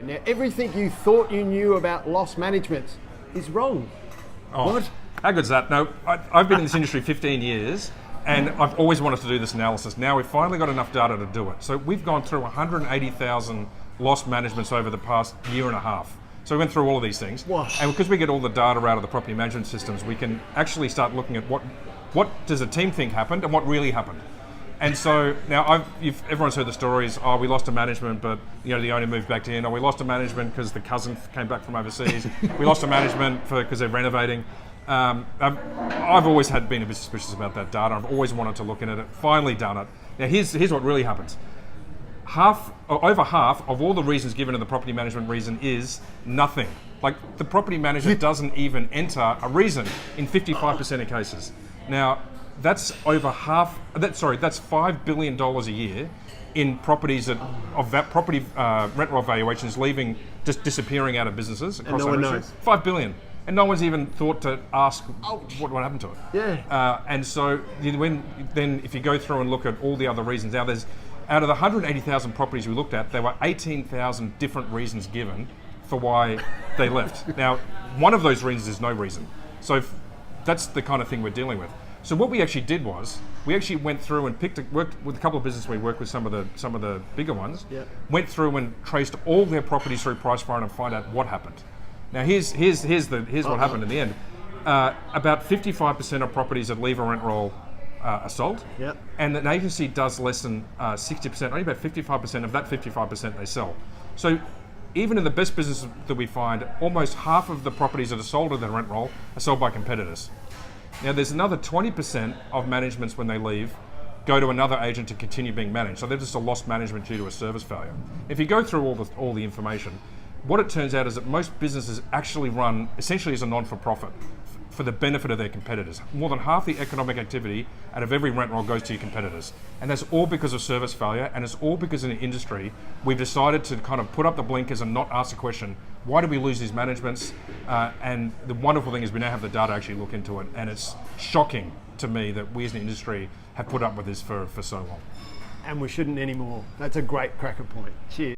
Now, everything you thought you knew about loss management is wrong. Oh, What? how good's that? No, I've been in this industry 15 years, and I've always wanted to do this analysis. Now we've finally got enough data to do it. So we've gone through 180,000 loss managements over the past year and a half. So we went through all of these things. Wow. And because we get all the data out of the property management systems, we can actually start looking at what does a team think happened and what really happened. And so now everyone's heard the stories. Oh, we lost a management, but the owner moved back in. Or we lost a management because the cousin came back from overseas. We lost a management because they're renovating. I've always been a bit suspicious about that data. I've always wanted to look at it. Finally done it. Now here's what really happens. Over half of all the reasons given in the property management reason is nothing. Like the property manager doesn't even enter a reason in 55% of cases. Now that's over half. That's $5 billion a year in properties of that property rent roll valuations leaving, just disappearing out of businesses across no the one industry. knows. $5 billion. And no one's even thought to ask what happened to it. Yeah. And so if you go through and look at all the other reasons, now out of the 180,000 properties we looked at, there were 18,000 different reasons given for why they left. Now, one of those reasons is no reason. So that's the kind of thing we're dealing with. So what we actually did was, we actually went through and worked with a couple of businesses. We worked with some of the bigger ones. Yeah. Went through and traced all their properties through Pricefinder and find out what happened. Now here's what happened in the end. About 55% of properties that leave a rent roll are sold. Yep. And an agency does less than 60%, only about 55% of that 55% they sell. So even in the best business that we find, almost half of the properties that are sold in the rent roll are sold by competitors. Now there's another 20% of managements when they leave go to another agent to continue being managed. So they're just a lost management due to a service failure. If you go through all the information, what it turns out is that most businesses actually run essentially as a non-for-profit for the benefit of their competitors. More than half the economic activity out of every rent roll goes to your competitors. And that's all because of service failure, and it's all because in the industry, we've decided to kind of put up the blinkers and not ask the question, why do we lose these managements? And the wonderful thing is we now have the data to actually look into it, and it's shocking to me that we as an industry have put up with this for so long. And we shouldn't anymore. That's a great cracker point. Cheers.